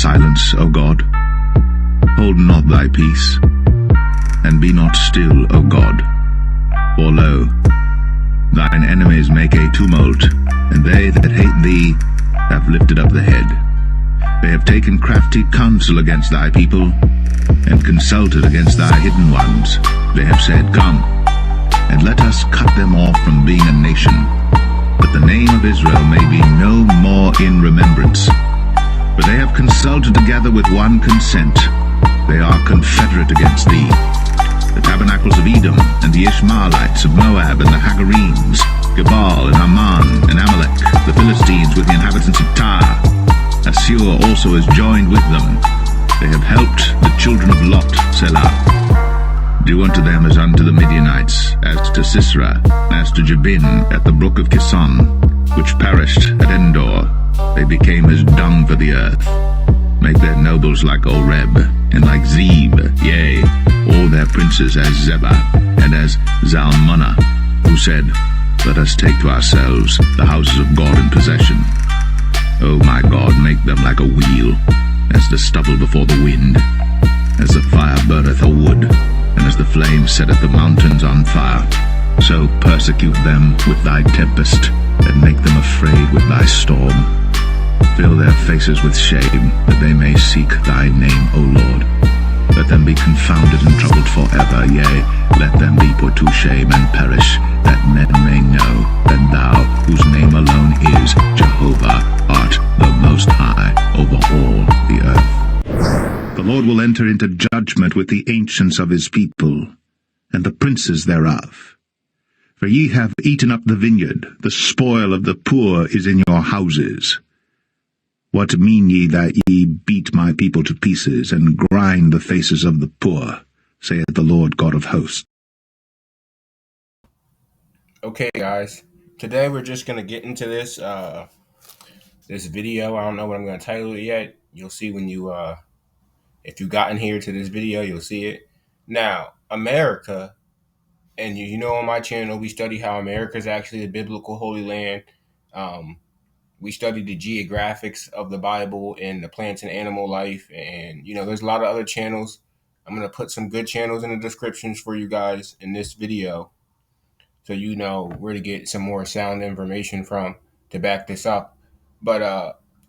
silence, O God. Hold not thy peace, and be not still, O God. For lo, thine enemies make a tumult, and they that hate thee have lifted up the head. They have taken crafty counsel against thy people, and consulted against thy hidden ones. They have said, Come, and let us cut them off from being a nation, that the name of Israel may be no more in remembrance. For they have consulted together with one consent. They are confederate against thee. The tabernacles of Edom, and the Ishmaelites of Moab, and the Hagarenes, Gebal, and Ammon, and Amalek, the Philistines with the inhabitants of Tyre. Assur also is joined with them. They have helped the children of Lot, Selah. Do unto them as unto the Midianites, as to Sisera, as to Jabin at the brook of Kison, which perished at Endor. They became as dung for the earth. Make their nobles like Oreb, and like Zeb, yea, all their princes as Zebah, and as Zalmunna, who said, Let us take to ourselves the houses of God in possession. O my God, make them like a wheel, as the stubble before the wind, as the fire burneth a wood, and as the flame setteth the mountains on fire. So persecute them with thy tempest, and make them afraid with thy storm. Fill their faces with shame, that they may seek thy name, O Lord. Let them be confounded and troubled forever, yea, let them be put to shame and perish, that men may know that thou, whose name alone is Jehovah, art the Most High over all the earth. The Lord will enter into judgment with the ancients of his people, and the princes thereof. For ye have eaten up the vineyard, the spoil of the poor is in your houses. What mean ye that ye beat my people to pieces, and grind the faces of the poor, saith the Lord God of hosts? Okay, guys. Today we're just going to get into this this video. I don't know what I'm going to title it yet. You'll see when you, if you gotten here to this video, you'll see it. Now, America, and you know on my channel, we study how America is actually a biblical holy land. We study the geographics of the Bible and the plants and animal life. And, you know, there's a lot of other channels. I'm going to put some good channels in the descriptions for you guys in this video, so you know where to get some more sound information from to back this up. But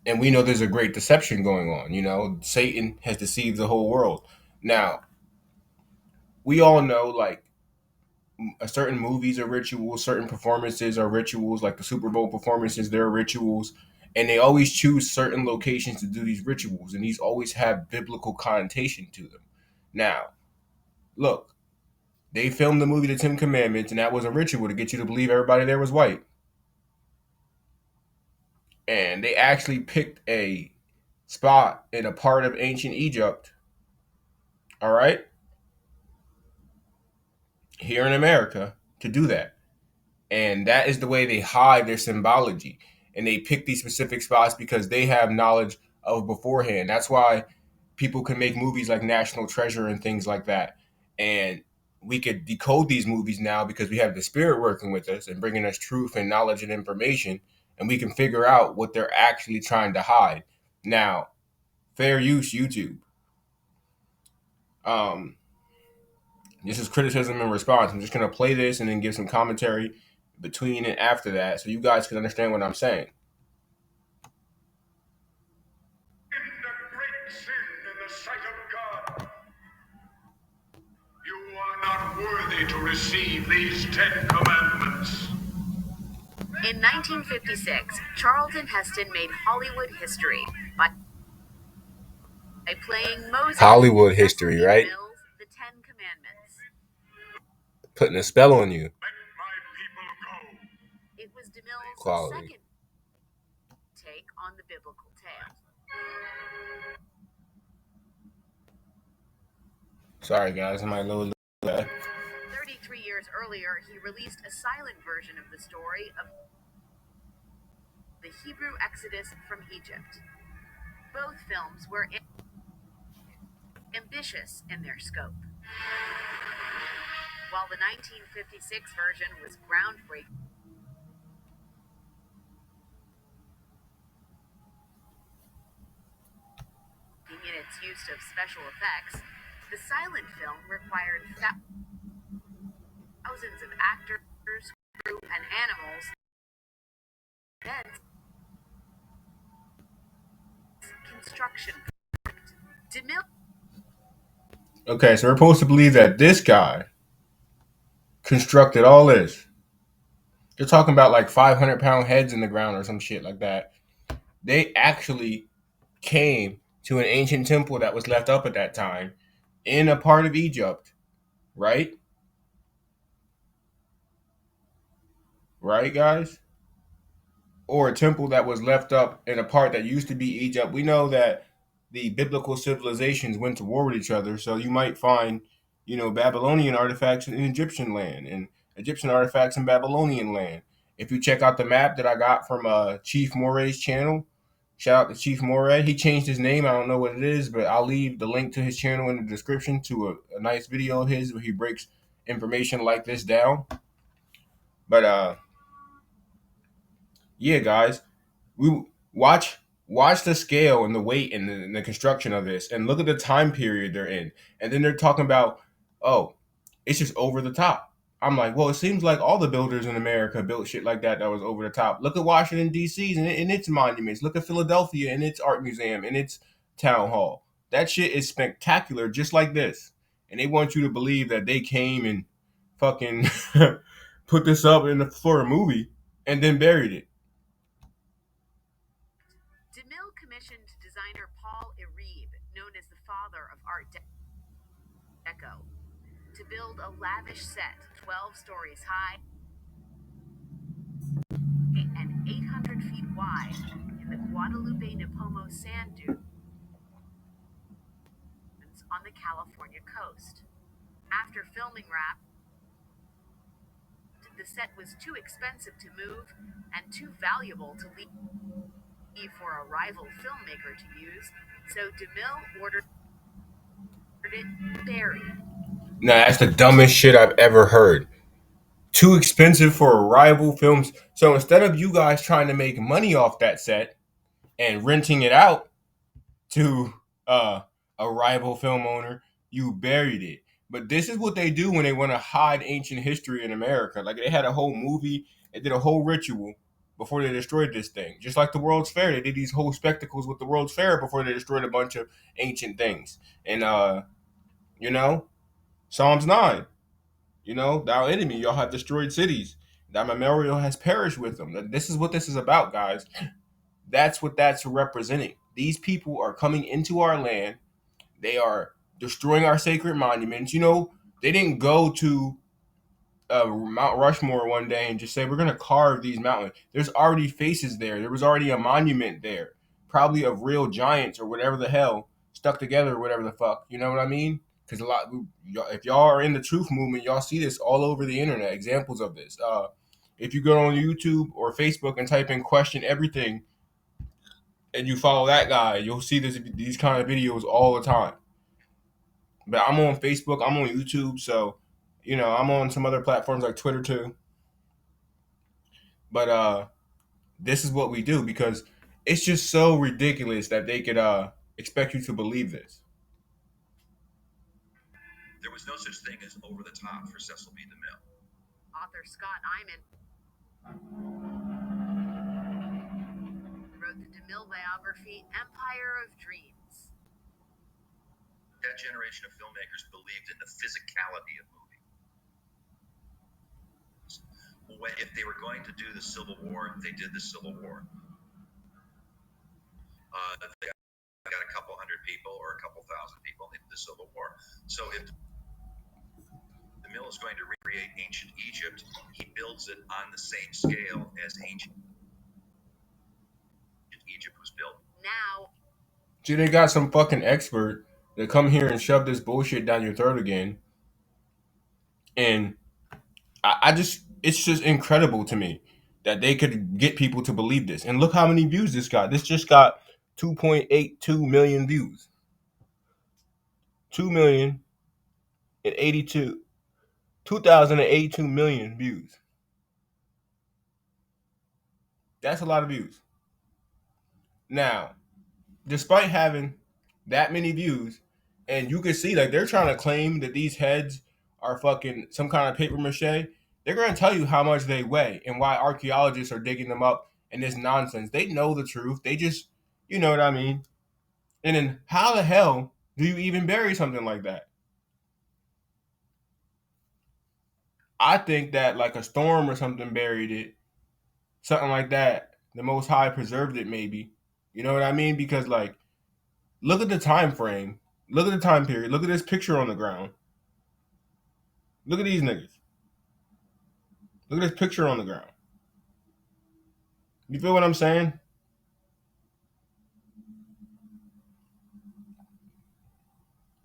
and we know there's a great deception going on. You know, Satan has deceived the whole world. Now, we all know, like, certain movies are rituals, certain performances are rituals, like the Super Bowl performances, they're rituals, and they always choose certain locations to do these rituals, and these always have biblical connotation to them. Now, look, they filmed the movie The Ten Commandments, and that was a ritual to get you to believe everybody there was white. And they actually picked a spot in a part of ancient Egypt, all right, here in America, to do that. And that is the way they hide their symbology. And they pick these specific spots because they have knowledge of beforehand. That's why people can make movies like National Treasure and things like that. And we could decode these movies now because we have the Spirit working with us and bringing us truth and knowledge and information. And we can figure out what they're actually trying to hide. Now, fair use YouTube. This is criticism and response. I'm just going to play this and then give some commentary between and after that so you guys can understand what I'm saying. A great sin in the sight of God. You are not worthy to receive these 10 commandments. In 1956, Charlton Heston made Hollywood history by playing Moses. Hollywood history, right? The 10 Commandments. Putting a spell on you. Let my people go. It was DeMille's Quality. second take on the biblical tale. Sorry, guys, I might load that. 33 years earlier, he released a silent version of the story of the Hebrew Exodus from Egypt. Both films were ambitious in their scope. While the 1956 version was groundbreaking, its use of special effects, the silent film required thousands of actors, crew, and animals. Then, construction. DeMille. Okay, so we're supposed to believe that this guy constructed all this. They're talking about like 500-pound heads in the ground or some shit like that. They actually came to an ancient temple that was left up at that time in a part of Egypt, right? Right, guys? Or a temple that was left up in a part that used to be Egypt. We know that the biblical civilizations went to war with each other, so you might find, Babylonian artifacts in Egyptian land and Egyptian artifacts in Babylonian land. If you check out the map that I got from Chief Moray's channel, shout out to Chief Moray. He changed his name. I don't know what it is, but I'll leave the link to his channel in the description to a nice video of his where he breaks information like this down. But yeah, guys, we watch the scale and the weight and the construction of this, and look at the time period they're in, and then they're talking about, oh, it's just over the top. I'm like, well, it seems like all the builders in America built shit like that was over the top. Look at Washington D.C. and its monuments. Look at Philadelphia and its art museum and its town hall. That shit is spectacular, just like this. And they want you to believe that they came and fucking put this up for a movie and then buried it. DeMille commissioned designer Paul Iribe, known as the father of Art Deco, to build a lavish set 12 stories high and 800 feet wide in the Guadalupe Nipomo sand dunes on the California coast. After filming wrapped, the set was too expensive to move and too valuable to leave for a rival filmmaker to use, so DeMille ordered it buried. Now that's the dumbest shit I've ever heard. Too expensive for a rival films. So instead of you guys trying to make money off that set and renting it out to a rival film owner, you buried it. But this is what they do when they want to hide ancient history in America. Like, they had a whole movie, they did a whole ritual before they destroyed this thing. Just like the World's Fair, they did these whole spectacles with the World's Fair before they destroyed a bunch of ancient things. And Psalms 9. Thou enemy, y'all have destroyed cities. Thy memorial has perished with them. This is what this is about, guys. That's what that's representing. These people are coming into our land. They are destroying our sacred monuments. They didn't go to Mount Rushmore one day and just say, we're going to carve these mountains. There's already faces there. There was already a monument there, probably of real giants or whatever the hell, stuck together or whatever the fuck. You know what I mean? Because if y'all are in the truth movement, y'all see this all over the internet, examples of this. If you go on YouTube or Facebook and type in question everything and you follow that guy, you'll see these kind of videos all the time. But I'm on Facebook, I'm on YouTube, so I'm on some other platforms like Twitter too. But this is what we do because it's just so ridiculous that they could expect you to believe this. There was no such thing as over the top for Cecil B. DeMille. Author Scott Iman wrote the DeMille biography, Empire of Dreams. That generation of filmmakers believed in the physicality of movie. If they were going to do the Civil War, they did the Civil War. They got a couple hundred people or a couple thousand people in the Civil War. So if DeMille is going to recreate ancient Egypt, he builds it on the same scale as ancient Egypt was built. Now, see, they got some fucking expert that come here and shove this bullshit down your throat again. And it's just incredible to me that they could get people to believe this. And look how many views this got. This just got 2.82 million views. 2,082 million views. That's a lot of views. Now, despite having that many views, and you can see like they're trying to claim that these heads are fucking some kind of paper mache. They're gonna tell you how much they weigh and why archaeologists are digging them up and this nonsense. They know the truth. They just, you know what I mean. And then how the hell do you even bury something like that? I think that like a storm or something buried it, something like that. The Most High preserved it, maybe. You know what I mean? Because like, look at the time frame. Look at the time period. Look at this picture on the ground. Look at these niggas. Look at this picture on the ground. You feel what I'm saying?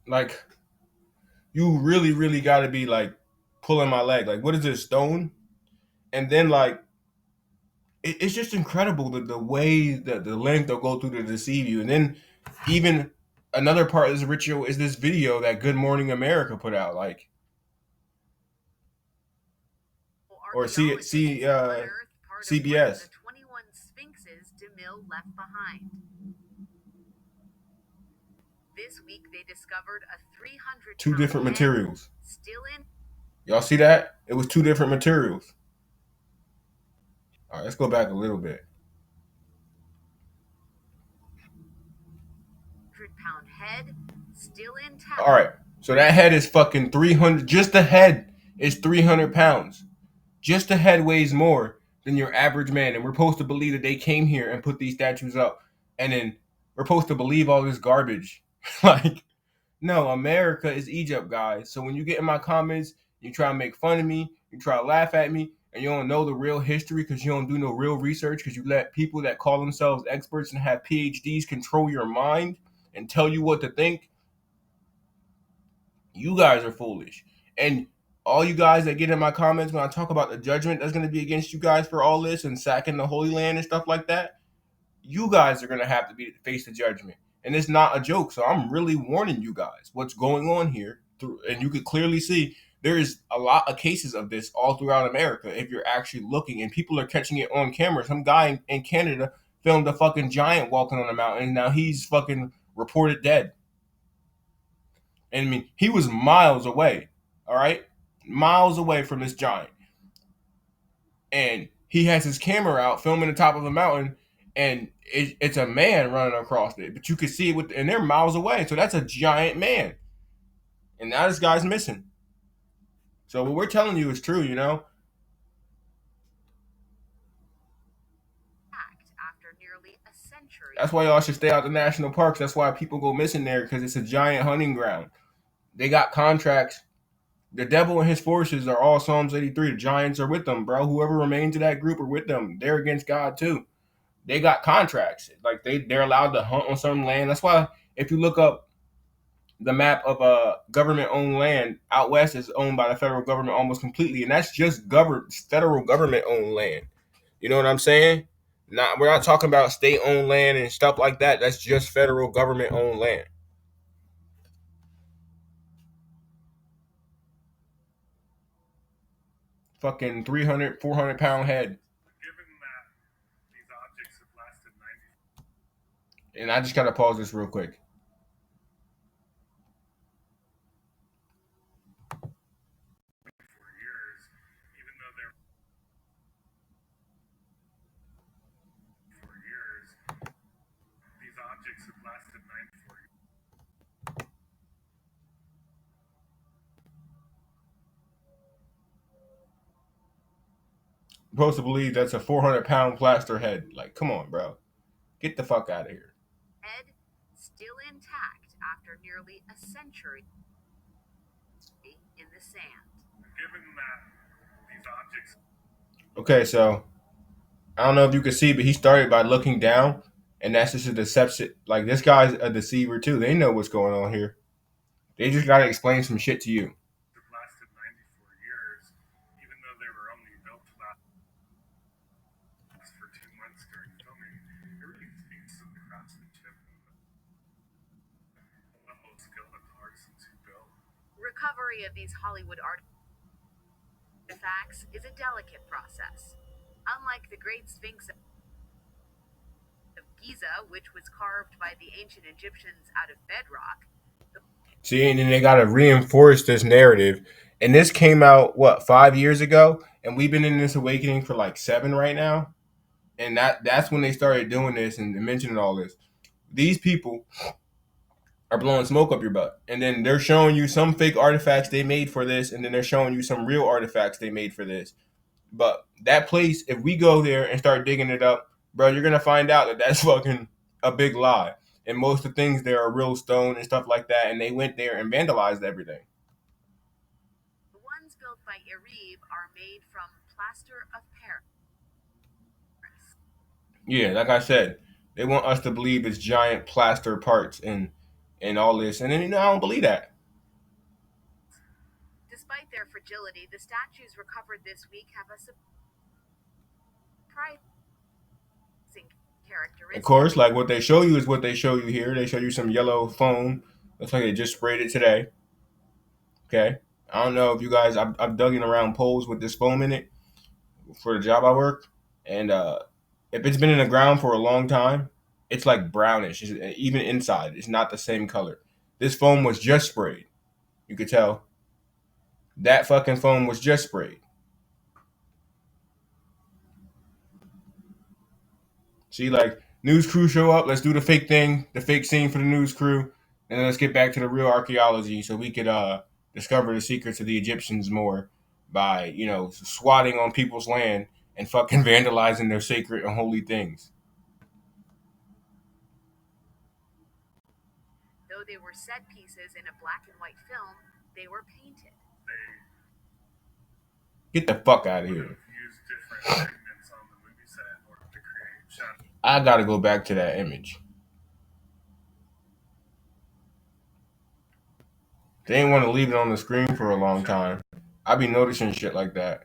Like, you really, really got to be like pulling my leg. Like, what is this, stone? And then like, it's just incredible the way that the length they'll go through to deceive you. And then even another part of this ritual is this video that Good Morning America put out. Like, or CBS. The 21 sphinxes DeMille left behind. This week they discovered a 300 two different materials. Still in. Y'all see that? It was two different materials. All right, let's go back a little bit. 100-pound head still intact. All right, so that head is fucking 300. Just the head is 300 pounds. Just the head weighs more than your average man, and we're supposed to believe that they came here and put these statues up, and then we're supposed to believe all this garbage. Like, no, America is Egypt, guys. So when you get in my comments, you try to make fun of me, you try to laugh at me, and you don't know the real history because you don't do no real research because you let people that call themselves experts and have PhDs control your mind and tell you what to think, you guys are foolish. And all you guys that get in my comments when I talk about the judgment that's going to be against you guys for all this and sacking the Holy Land and stuff like that, you guys are going to have to face the judgment. And it's not a joke. So I'm really warning you guys what's going on here. And you could clearly see there is a lot of cases of this all throughout America if you're actually looking. And people are catching it on camera. Some guy in Canada filmed a fucking giant walking on a mountain. And now he's fucking reported dead. And I mean, he was miles away. All right? Miles away from this giant. And he has his camera out filming the top of a mountain, and it's a man running across it. But you can see it and they're miles away. So that's a giant man. And now this guy's missing. So what we're telling you is true, you know? After nearly a century. That's why y'all should stay out the national parks. That's why people go missing there, because it's a giant hunting ground. They got contracts. The devil and his forces are all Psalms 83. The giants are with them, bro. Whoever remains of that group are with them. They're against God too. They got contracts. Like they're allowed to hunt on certain land. That's why if you look up the map of government-owned land, out west is owned by the federal government almost completely, and that's just federal government-owned land. You know what I'm saying? We're not talking about state-owned land and stuff like that. That's just federal government-owned land. Fucking 300, 400-pound head. Given that these objects have lasted 90. And I just gotta pause this real quick. For years, even though they're for years, these objects have lasted 94 years. I'm supposed to believe that's a 400-pound plaster head. Like, come on, bro. Get the fuck out of here. Head still intact after nearly a century in the sand. Given that these objects. Okay, so I don't know if you can see, but he started by looking down, and that's just a deception. Like, this guy's a deceiver too. They know what's going on here. They just gotta explain some shit to you. Lasted 94 years, even though they were only built to last for 2 months during filming. It really speaks to the craftsmanship and the level of skill that the artisans who built. Recovery of these Hollywood artifacts is a delicate process. Unlike the Great Sphinx of Giza, which was carved by the ancient Egyptians out of bedrock. See, and then they got to reinforce this narrative. And this came out, what, 5 years ago? And we've been in this awakening for like 7 right now. And that's when they started doing this and mentioning all this. These people are blowing smoke up your butt. And then they're showing you some fake artifacts they made for this. And then they're showing you some real artifacts they made for this. But that place, if we go there and start digging it up, bro, you're going to find out that that's fucking a big lie. And most of the things there are real stone and stuff like that. And they went there and vandalized everything. The ones built by Erib are made from plaster of Paris. Yeah, like I said, they want us to believe it's giant plaster parts and all this. And then, I don't believe that. Despite their fragility, the statues recovered this week have a surprising characteristic. Of course, like what they show you is what they show you here. They show you some yellow foam. Looks like they just sprayed it today. Okay. I don't know if you guys, I've dug in around poles with this foam in it for the job I work. And if it's been in the ground for a long time, it's like brownish. Even inside, it's not the same color. This foam was just sprayed. You could tell. That fucking foam was just sprayed. See, like, news crew show up. Let's do the fake thing, the fake scene for the news crew. And then let's get back to the real archaeology so we could discover the secrets of the Egyptians more by, swatting on people's land and fucking vandalizing their sacred and holy things. Though they were set pieces in a black and white film, they were painted. Get the fuck out of here. I gotta go back to that image. They didn't want to leave it on the screen for a long time. I be noticing shit like that.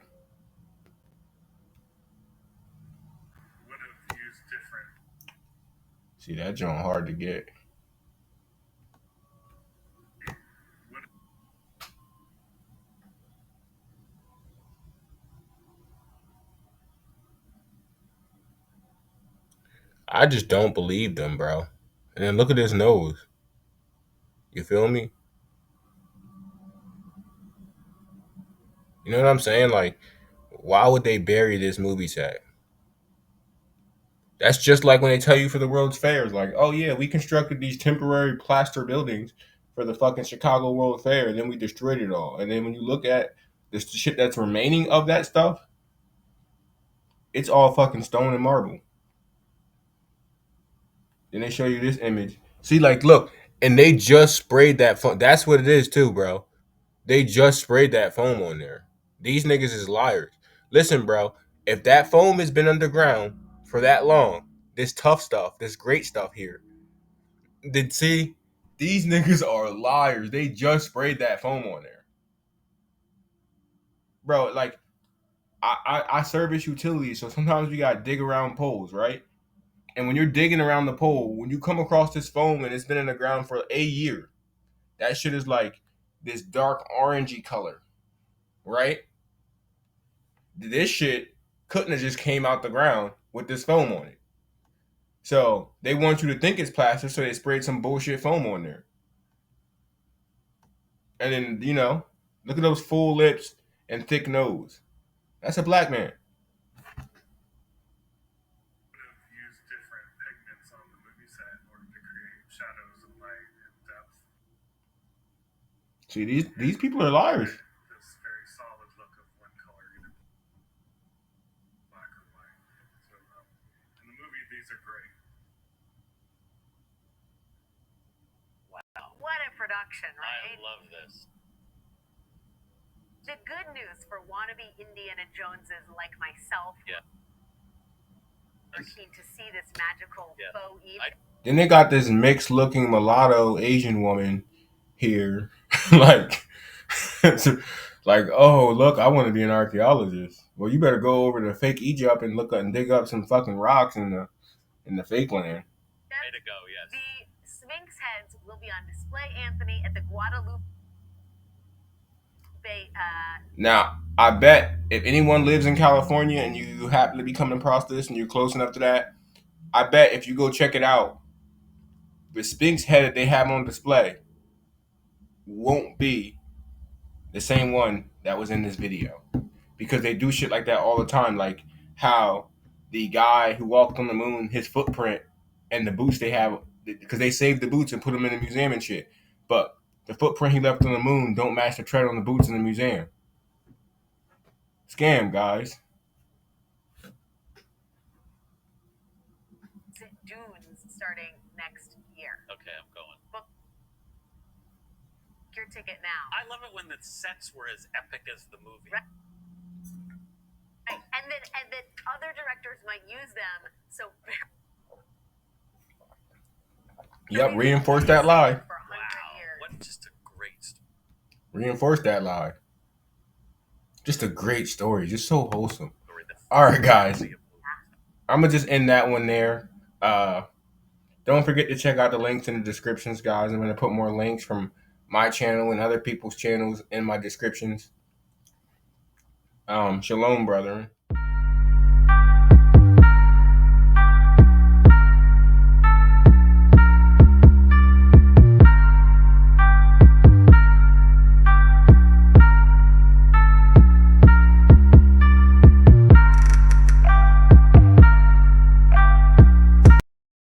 See, that joint hard to get. I just don't believe them, bro. And then look at his nose. You feel me? You know what I'm saying? Like, why would they bury this movie set? That's just like when they tell you for the World's Fairs, like, oh yeah, we constructed these temporary plaster buildings for the fucking Chicago World Fair, and then we destroyed it all. And then when you look at the shit that's remaining of that stuff, it's all fucking stone and marble. Then they show you this image. See, like, look, and they just sprayed that foam. That's what it is too, bro. They just sprayed that foam on there. These niggas is liars. Listen, bro, if that foam has been underground for that long, this tough stuff, this great stuff here, then see, these niggas are liars. They just sprayed that foam on there. Bro, like, I service utilities, so sometimes we gotta dig around poles, right? And when you're digging around the pole, when you come across this foam and it's been in the ground for a year, that shit is like this dark orangey color, right? This shit couldn't have just came out the ground with this foam on it. So they want you to think it's plaster, so they sprayed some bullshit foam on there. And then, look at those full lips and thick nose. That's a black man. Use different pigments on the movie set in order to create shadows and light and depth. See, these people are liars. This very solid look of one color, either black or white. So in the movie, these are great. Wow. What a production, right? I love this. The good news for wannabe Indiana Joneses like myself, are keen to see this magical faux evil. Then they got this mixed looking mulatto Asian woman here. like, like, oh, look, I want to be an archaeologist. Well, you better go over to fake Egypt and look and dig up some fucking rocks in the fake land. Way to go, yes. The Sphinx heads will be on display, Anthony, at the Guadalupe. Now, I bet if anyone lives in California and you happen to be coming across this and you're close enough to that, I bet if you go check it out, the Sphinx head that they have on display won't be the same one that was in this video, because they do shit like that all the time. Like how the guy who walked on the moon, his footprint and the boots they have, because they saved the boots and put them in the museum and shit, but the footprint he left on the moon don't match the tread on the boots in the museum. Scam, guys. Dunes starting next year. Okay, I'm going. Book your ticket now. I love it when the sets were as epic as the movie. Right. And then other directors might use them. So Yep, reinforce that lie. for 100 Wow, years. what just a great story. Reinforce that lie. Just a great story. Just so wholesome. The All right, guys. family of movies. I'm going to just end that one there. Don't forget to check out the links in the descriptions, guys. I'm going to put more links from my channel and other people's channels in my descriptions. Shalom, brethren.